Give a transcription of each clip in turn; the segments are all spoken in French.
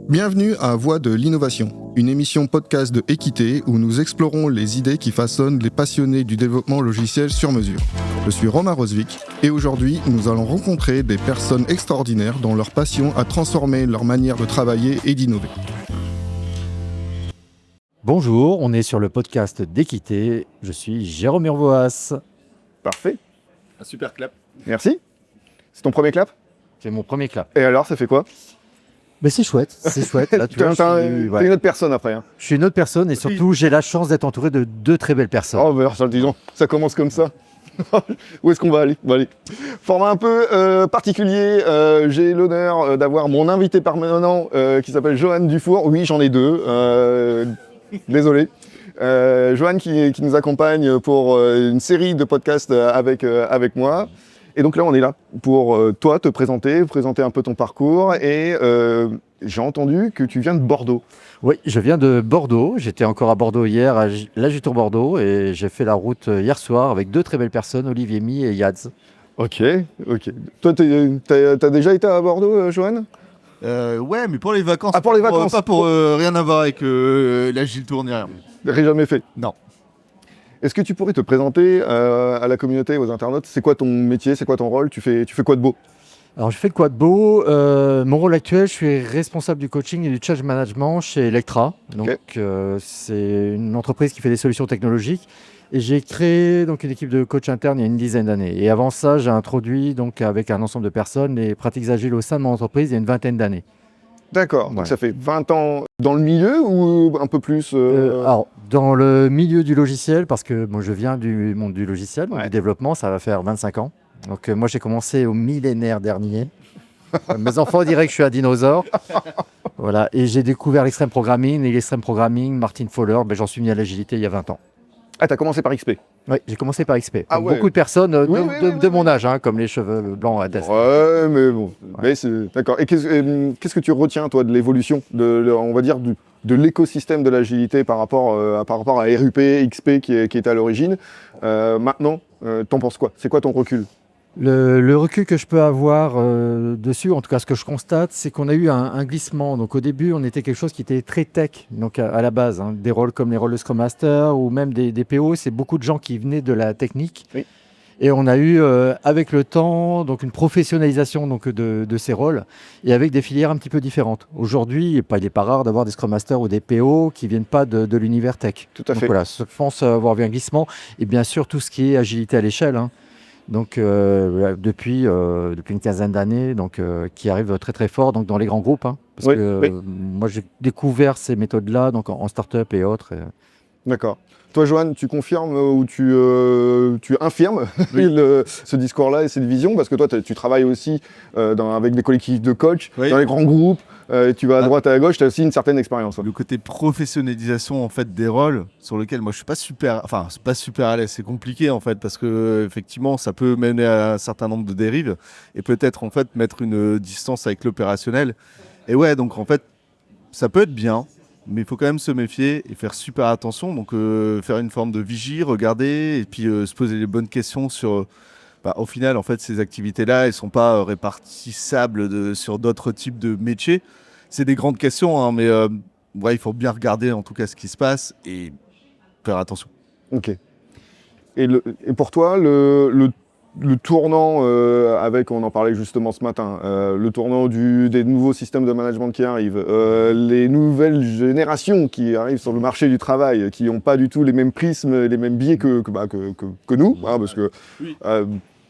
Bienvenue à Voix de l'innovation, une émission podcast de Équité où nous explorons les idées qui façonnent les passionnés du développement logiciel sur mesure. Je suis Romain Rosvik et aujourd'hui nous allons rencontrer des personnes extraordinaires dont leur passion a transformé leur manière de travailler et d'innover. Bonjour, on est sur le podcast d'Équité. Je suis Jérôme Urvoas. Parfait, Un super clap. merci. C'est ton premier clap? C'est mon premier clap. Et alors, ça fait quoi? Mais c'est chouette, c'est chouette. Là, tu vois, T'es une autre personne après. Hein. je suis une autre personne et surtout j'ai la chance d'être entouré de deux très belles personnes. Oh, bah, disons, ça commence comme ça. Où est-ce qu'on va aller? Bon, allez. Format un peu particulier. J'ai l'honneur d'avoir mon invité permanent qui s'appelle Johan Dufour. Oui, j'en ai deux. Désolé. Johan qui nous accompagne pour une série de podcasts avec moi. Et donc là, on est là pour toi te présenter un peu ton parcours. Et j'ai entendu que tu viens de Bordeaux. Oui, je viens de Bordeaux. J'étais encore à Bordeaux hier, à l'Agiton Bordeaux, et j'ai fait la route hier soir avec deux très belles personnes, Olivier Mi et Yads. Ok. Toi, t'as déjà été à Bordeaux, Johan? Ouais, mais pour les vacances. Ah, pour les vacances. Pas pour rien à voir avec l'Agile Tour ni rien. J'ai jamais fait. Non. Est-ce que tu pourrais te présenter à la communauté, aux internautes? C'est quoi ton métier? C'est quoi ton rôle? Tu fais quoi de beau? Alors, je fais quoi de beau? Mon rôle actuel, je suis responsable du coaching et du change management chez Electra. Donc, c'est une entreprise qui fait des solutions technologiques. Et j'ai créé donc une équipe de coach interne il y a une dizaine d'années. Et avant ça, j'ai introduit donc avec un ensemble de personnes les pratiques agiles au sein de mon entreprise il y a une vingtaine d'années. D'accord. Ouais. Donc ça fait 20 ans dans le milieu ou un peu plus Alors, dans le milieu du logiciel, parce que je viens du monde du logiciel, donc Ouais. du développement, ça va faire 25 ans. Donc, moi, j'ai commencé au millénaire dernier. Mes enfants diraient que je suis un dinosaure. Voilà. Et j'ai découvert l'extreme programming. Et l'extreme programming, Martin Fowler, j'en suis venu à l'agilité il y a 20 ans. Ah, t'as commencé par XP. Oui, j'ai commencé par XP. Ah Comme ouais. beaucoup de personnes Oui, de mon âge, hein, comme les cheveux blancs à Dest. Ouais, mais bon. Mais c'est... D'accord. Et qu'est-ce que tu retiens, toi, de l'évolution, on va dire, de l'écosystème de l'agilité par rapport à RUP, XP qui était à l'origine? Maintenant, t'en penses quoi? C'est quoi ton recul? Le recul que je peux avoir dessus, en tout cas ce que je constate, c'est qu'on a eu un glissement. Donc au début, on était quelque chose qui était très tech, donc à la base, hein, des rôles comme les rôles de Scrum Master ou même des PO, c'est beaucoup de gens qui venaient de la technique. Oui. Et on a eu avec le temps donc une professionnalisation donc, de ces rôles et avec des filières un petit peu différentes. Aujourd'hui, il n'est pas rare d'avoir des Scrum Masters ou des PO qui ne viennent pas de l'univers tech. Tout à Donc fait. voilà, je pense avoir vu un glissement. Et bien sûr, tout ce qui est agilité à l'échelle, hein. Donc depuis une quinzaine d'années, qui arrive très très fort donc dans les grands groupes, hein, parce Oui, que oui. moi j'ai découvert ces méthodes-là donc en start-up et autres. D'accord. Toi, Johan, tu confirmes ou tu infirmes ce discours-là et cette vision? Parce que toi, tu travailles aussi avec des collectifs de coachs, Oui. dans les grands groupes, tu vas à droite et à gauche, tu as aussi une certaine expérience. Le côté professionnalisation en fait des rôles sur lequel moi je suis pas super, c'est pas super à l'aise, c'est compliqué en fait parce que effectivement ça peut mener à un certain nombre de dérives et peut-être en fait mettre une distance avec l'opérationnel. Et ouais, donc en fait ça peut être bien. Mais il faut quand même se méfier et faire super attention. Donc, faire une forme de vigie, regarder et puis se poser les bonnes questions sur. Au final, en fait, ces activités-là, elles ne sont pas répartissables sur d'autres types de métiers. C'est des grandes questions, hein, mais il faut bien regarder en tout cas ce qui se passe et faire attention. Ok. Et pour toi, le tournant on en parlait justement ce matin, le tournant des nouveaux systèmes de management qui arrivent, les nouvelles générations qui arrivent sur le marché du travail, qui n'ont pas du tout les mêmes prismes, les mêmes biais que nous, hein, parce que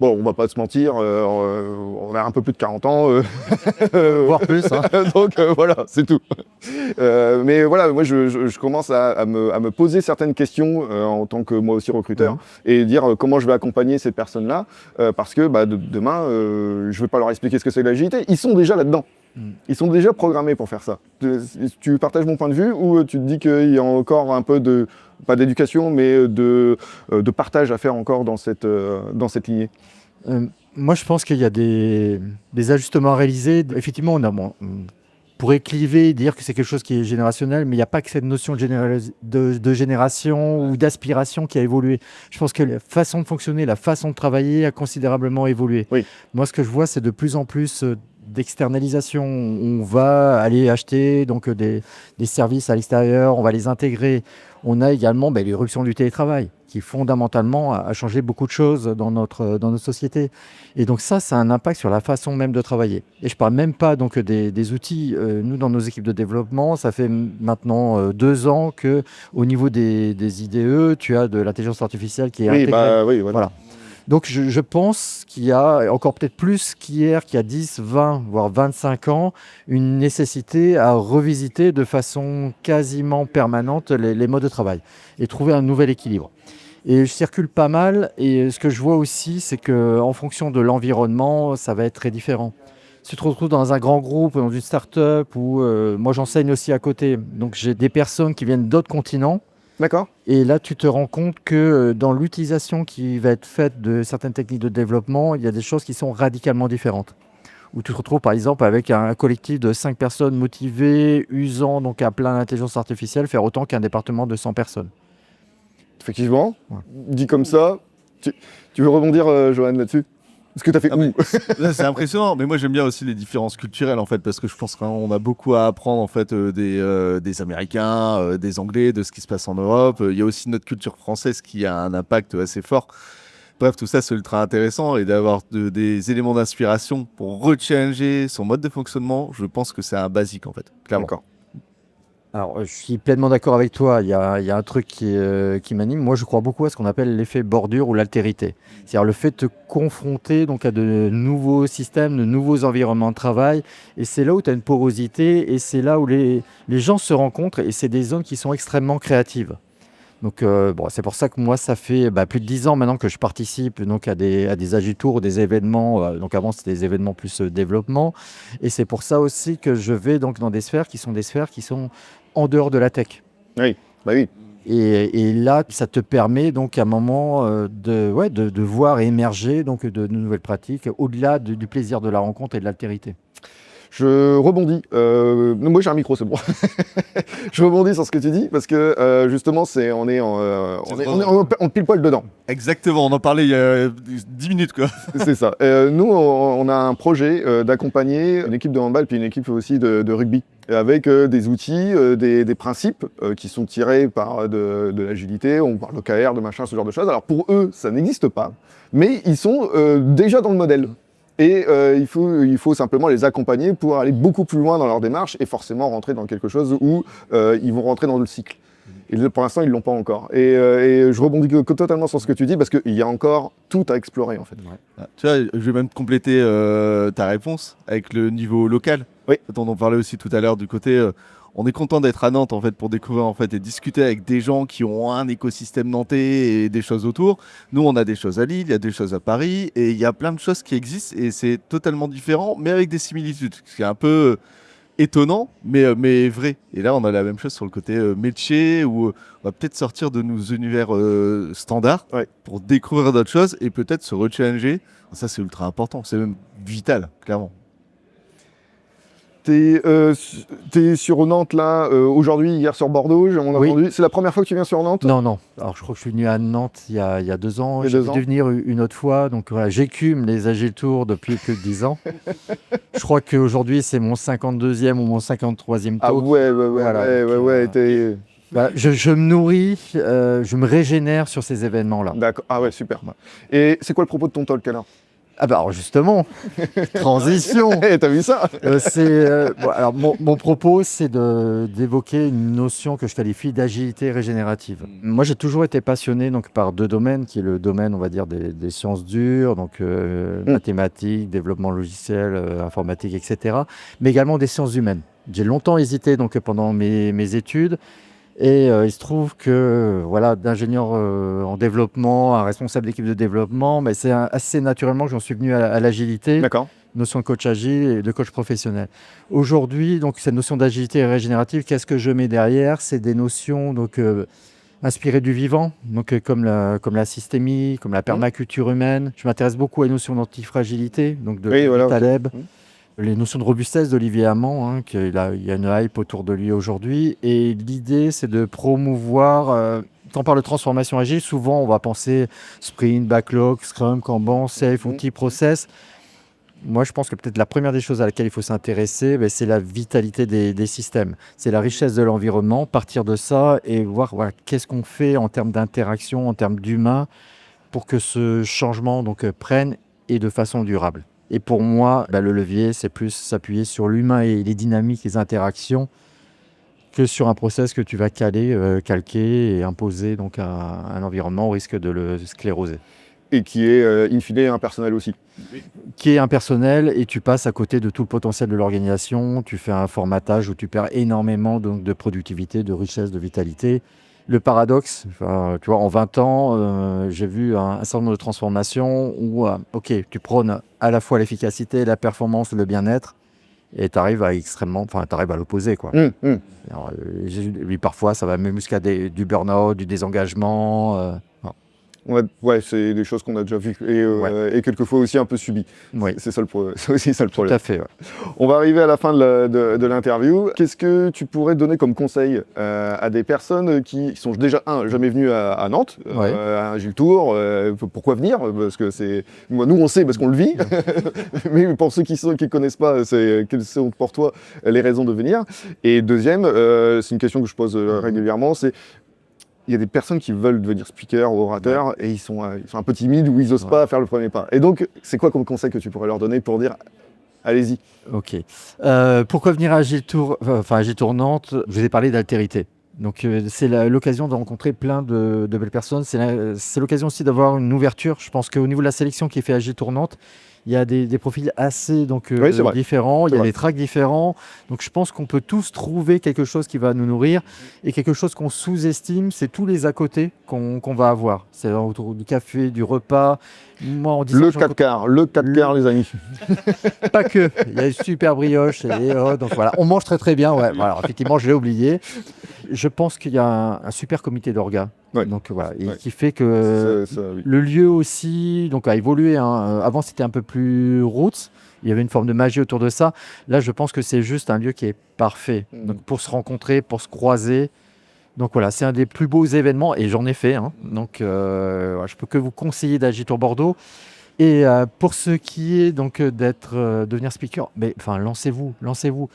bon, on va pas se mentir, on a un peu plus de 40 ans, Voire plus. Hein. donc voilà, c'est tout. Mais voilà, moi je commence à me poser certaines questions en tant que moi aussi recruteur et dire comment je vais accompagner ces personnes-là parce que demain, je vais pas leur expliquer ce que c'est que l'agilité. Ils sont déjà là-dedans. Ils sont déjà programmés pour faire ça. Tu partages mon point de vue ou tu te dis qu'il y a encore un peu pas d'éducation, mais de partage à faire encore dans cette lignée? Moi, je pense qu'il y a des ajustements à réaliser. Effectivement, on pourrait cliver et dire que c'est quelque chose qui est générationnel, mais il n'y a pas que cette notion de génération ou d'aspiration qui a évolué. Je pense que la façon de fonctionner, la façon de travailler a considérablement évolué. Oui. Moi, ce que je vois, c'est de plus en plus d'externalisation. On va aller acheter donc, des services à l'extérieur, on va les intégrer. On a également l'irruption du télétravail qui fondamentalement a changé beaucoup de choses dans notre société. Et donc ça a un impact sur la façon même de travailler. Et je ne parle même pas donc, des outils. Nous, dans nos équipes de développement, ça fait maintenant 2 ans qu'au niveau des IDE, tu as de l'intelligence artificielle qui est intégrée. Oui, voilà. Voilà. Donc je pense qu'il y a encore peut-être plus qu'hier, qu'il y a 10, 20, voire 25 ans, une nécessité à revisiter de façon quasiment permanente les modes de travail et trouver un nouvel équilibre. Et je circule pas mal et ce que je vois aussi, c'est qu'en fonction de l'environnement, ça va être très différent. Si tu te retrouves dans un grand groupe, dans une start-up, où moi j'enseigne aussi à côté, donc j'ai des personnes qui viennent d'autres continents. D'accord. Et là, tu te rends compte que dans l'utilisation qui va être faite de certaines techniques de développement, il y a des choses qui sont radicalement différentes. Où tu te retrouves par exemple avec un collectif de 5 personnes motivées, usant donc à plein d'intelligence artificielle, faire autant qu'un département de 100 personnes. Effectivement. Ouais. Dit comme ça, tu veux rebondir, Johan, là-dessus? Parce que tu as fait Là, c'est impressionnant, mais moi j'aime bien aussi les différences culturelles en fait, parce que je pense qu'on a beaucoup à apprendre en fait des Américains, des Anglais, de ce qui se passe en Europe. Il y a aussi notre culture française qui a un impact assez fort. Bref, tout ça c'est ultra intéressant et d'avoir des éléments d'inspiration pour rechallenger son mode de fonctionnement, je pense que c'est un basique en fait, clairement. D'accord. Alors, je suis pleinement d'accord avec toi. Il y a un truc qui m'anime. Moi, je crois beaucoup à ce qu'on appelle l'effet bordure ou l'altérité. C'est-à-dire le fait de te confronter donc, à de nouveaux systèmes, de nouveaux environnements de travail. Et c'est là où tu as une porosité et c'est là où les gens se rencontrent. Et c'est des zones qui sont extrêmement créatives. Donc, c'est pour ça que moi, ça fait plus de 10 ans maintenant que je participe donc, à des Agitours, des événements. Donc, avant, c'était des événements plus développement. Et c'est pour ça aussi que je vais donc, dans des sphères qui sont en dehors de la tech. Oui, oui. Et là, ça te permet donc à un moment de voir émerger donc, de nouvelles pratiques au-delà du plaisir de la rencontre et de l'altérité. Je rebondis. Moi, j'ai un micro, c'est bon. Je rebondis sur ce que tu dis parce que justement, on est pile poil dedans. Exactement, on en parlait il y a 10 minutes quoi. C'est ça. Nous, on a un projet d'accompagner une équipe de handball puis une équipe aussi de rugby avec des outils, des principes qui sont tirés par de l'agilité, on parle d'OKR, de machin, ce genre de choses. Alors pour eux, ça n'existe pas, mais ils sont déjà dans le modèle. Et il faut simplement les accompagner pour aller beaucoup plus loin dans leur démarche et forcément rentrer dans quelque chose où ils vont rentrer dans le cycle. Et là, pour l'instant, ils ne l'ont pas encore. Et je rebondis totalement sur ce que tu dis parce qu'il y a encore tout à explorer en fait. Ouais. Tu vois, je vais même compléter ta réponse avec le niveau local. Oui. Dont on parlait aussi tout à l'heure du côté... on est content d'être à Nantes en fait pour découvrir en fait et discuter avec des gens qui ont un écosystème nantais et des choses autour. Nous, on a des choses à Lille, il y a des choses à Paris et il y a plein de choses qui existent et c'est totalement différent, mais avec des similitudes. C'est un peu étonnant, mais vrai. Et là, on a la même chose sur le côté métier où on va peut-être sortir de nos univers standards pour découvrir d'autres choses et peut-être se rechallenger. Ça, c'est ultra important. C'est même vital, clairement. T'es sur Nantes là aujourd'hui, hier sur Bordeaux, j'ai entendu. C'est la première fois que tu viens sur Nantes? Non. Alors je crois que je suis venu à Nantes il y a 2 ans. J'ai dû venir une autre fois. Donc voilà, j'écume les Agitours depuis plus de 10 ans. Je crois qu'aujourd'hui c'est mon 52e ou mon 53e tour. Ah ouais. Je me nourris, je me régénère sur ces événements-là. D'accord. Ah ouais, super. Et c'est quoi le propos de ton talk alors? Alors justement, transition. T'as vu ça? Alors mon propos, c'est d'évoquer une notion que je qualifie d'agilité régénérative. Moi, j'ai toujours été passionné donc, par 2 domaines, qui est le domaine, on va dire, des sciences dures, donc mathématiques, développement logiciel, informatique, etc., mais également des sciences humaines. J'ai longtemps hésité donc, pendant mes études. Et il se trouve que d'ingénieur en développement, un responsable d'équipe de développement, mais c'est assez naturellement que j'en suis venu à l'agilité, notion de coach agile et de coach professionnel. Aujourd'hui, donc, cette notion d'agilité régénérative, qu'est-ce que je mets derrière? C'est des notions donc, inspirées du vivant, donc, comme la systémie, comme la permaculture humaine. Je m'intéresse beaucoup à la notion d'antifragilité, donc de Taleb. Les notions de robustesse d'Olivier Hamon, il y a une hype autour de lui aujourd'hui. Et l'idée, c'est de promouvoir, quand on parle de transformation agile, souvent on va penser sprint, backlog, scrum, Kanban, safe, outils, process. Moi, je pense que peut-être la première des choses à laquelle il faut s'intéresser, c'est la vitalité des systèmes. C'est la richesse de l'environnement, partir de ça et voir qu'est-ce qu'on fait en termes d'interaction, en termes d'humain, pour que ce changement prenne et de façon durable. Et pour moi, le levier, c'est plus s'appuyer sur l'humain et les dynamiques, les interactions, que sur un process que tu vas calquer et imposer à un environnement au risque de le scléroser. Et qui est, in fine, impersonnel aussi. Qui est impersonnel et tu passes à côté de tout le potentiel de l'organisation. Tu fais un formatage où tu perds énormément de productivité, de richesse, de vitalité. Le paradoxe, tu vois, en 20 ans, j'ai vu un certain nombre de transformations où, tu prônes à la fois l'efficacité, la performance, le bien-être, et tu arrives à l'opposé, quoi. Alors, parfois, ça va même jusqu'à du burn-out, du désengagement. Ouais, c'est des choses qu'on a déjà vues et quelquefois aussi un peu subies. Oui. C'est aussi ça le problème. Tout à fait. Ouais. On va arriver à la fin de l'interview. Qu'est-ce que tu pourrais donner comme conseil à des personnes qui sont déjà, jamais venues à Nantes, à Gilles Tour? Pourquoi venir? Parce que nous on sait parce qu'on le vit. Mais pour ceux qui ne connaissent pas, quelles sont pour toi les raisons de venir? Et deuxième, c'est une question que je pose régulièrement, c'est il y a des personnes qui veulent devenir speaker ou orateur et ils sont un peu timides ou ils n'osent pas faire le premier pas. Et donc, c'est quoi comme conseil que tu pourrais leur donner pour dire allez-y? Ok. Pourquoi venir à Gilles Tour, à Gilles Tour Nantes? Je vous ai parlé d'altérité. Donc, c'est l'occasion de rencontrer plein de belles personnes. C'est l'occasion aussi d'avoir une ouverture. Je pense qu'au niveau de la sélection qui est faite à Gilles Tour Nantes, il y a des profils assez différents, il y a des tracks différents. Donc je pense qu'on peut tous trouver quelque chose qui va nous nourrir. Et quelque chose qu'on sous-estime, c'est tous les à côté qu'on va avoir. C'est autour du café, du repas. Moi, en disant, le 4 quarts, les amis. Pas que. Il y a une super brioche. Donc voilà, on mange très très bien. Ouais. Voilà, effectivement, je l'ai oublié. Je pense qu'il y a un super comité d'orga. Ouais. Donc voilà, et qui fait que le lieu aussi a évolué. Avant, c'était un peu plus roots. Il y avait une forme de magie autour de ça. Là, je pense que c'est juste un lieu qui est parfait. Donc pour se rencontrer, pour se croiser. Donc voilà, c'est un des plus beaux événements et j'en ai fait. Donc je peux que vous conseiller d'Agile Tour Bordeaux. Et pour ce qui est devenir speaker, lancez-vous.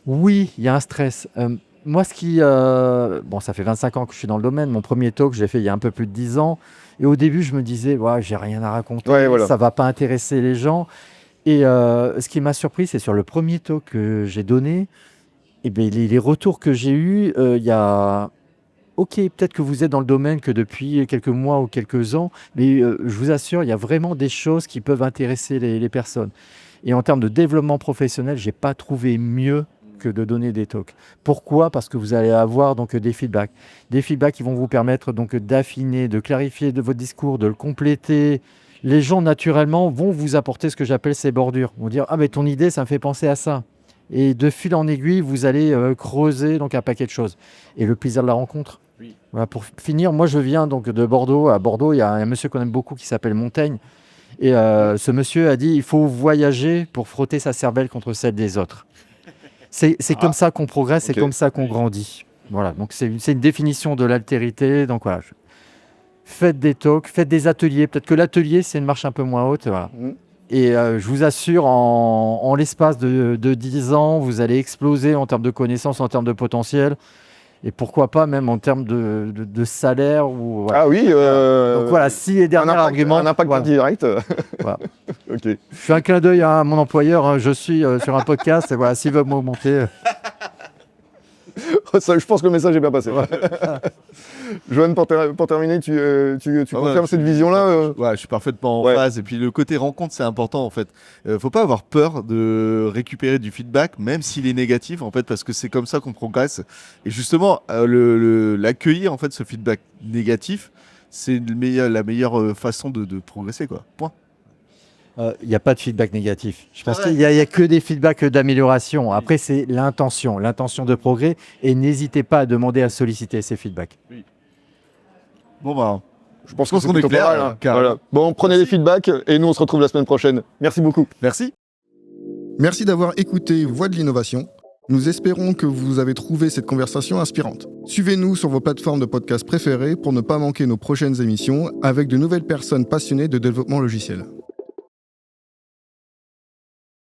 Oui, il y a un stress. Moi, ça fait 25 ans que je suis dans le domaine. Mon premier talk, je l'ai fait il y a un peu plus de 10 ans. Et au début, je me disais, j'ai rien à raconter, ça va pas intéresser les gens. Et ce qui m'a surpris, c'est sur le premier talk que j'ai donné, les retours que j'ai eus, il y a... Ok, peut-être que vous êtes dans le domaine que depuis quelques mois ou quelques ans, mais je vous assure, il y a vraiment des choses qui peuvent intéresser les personnes. Et en termes de développement professionnel, je n'ai pas trouvé mieux que de donner des talks. Pourquoi? Parce que vous allez avoir des feedbacks. Des feedbacks qui vont vous permettre d'affiner, de clarifier votre discours, de le compléter. Les gens, naturellement, vont vous apporter ce que j'appelle ces bordures. Ils vont dire « Ah, mais ton idée, ça me fait penser à ça ». Et de fil en aiguille, vous allez creuser un paquet de choses. Et le plaisir de la rencontre. Oui. Voilà, pour finir, moi, je viens de Bordeaux. À Bordeaux, il y a un monsieur qu'on aime beaucoup qui s'appelle Montaigne. Et ce monsieur a dit « Il faut voyager pour frotter sa cervelle contre celle des autres ». C'est comme ça qu'on progresse, c'est comme ça qu'on grandit. Voilà, donc c'est une définition de l'altérité. Donc voilà, faites des talks, faites des ateliers. Peut-être que l'atelier, c'est une marche un peu moins haute. Voilà. Et je vous assure, en l'espace de 10 ans, vous allez exploser en termes de connaissances, en termes de potentiel. Et pourquoi pas même en termes de salaire. Ah oui. Donc voilà, si les derniers arguments. Un impact direct. Voilà. Ok. Je fais un clin d'œil à mon employeur. Je suis sur un podcast. Et voilà, s'il veut m'augmenter. Je pense que le message est bien passé. Johan, pour terminer, tu confirmes cette vision-là Ouais, je suis parfaitement en phase. Et puis le côté rencontre, c'est important en fait. Faut pas avoir peur de récupérer du feedback, même s'il est négatif en fait, parce que c'est comme ça qu'on progresse. Et justement, l'accueillir en fait, ce feedback négatif, c'est la meilleure façon de progresser, quoi. Point. Il n'y a pas de feedback négatif. Je pense qu'il n'y a que des feedbacks d'amélioration. Après, c'est l'intention de progrès. Et n'hésitez pas à demander à solliciter ces feedbacks. Oui. Bon, je pense qu'on est clair. Voilà. Bon, prenez les feedbacks et nous, on se retrouve la semaine prochaine. Merci beaucoup. Merci. Merci d'avoir écouté Voix de l'innovation. Nous espérons que vous avez trouvé cette conversation inspirante. Suivez-nous sur vos plateformes de podcast préférées pour ne pas manquer nos prochaines émissions avec de nouvelles personnes passionnées de développement logiciel.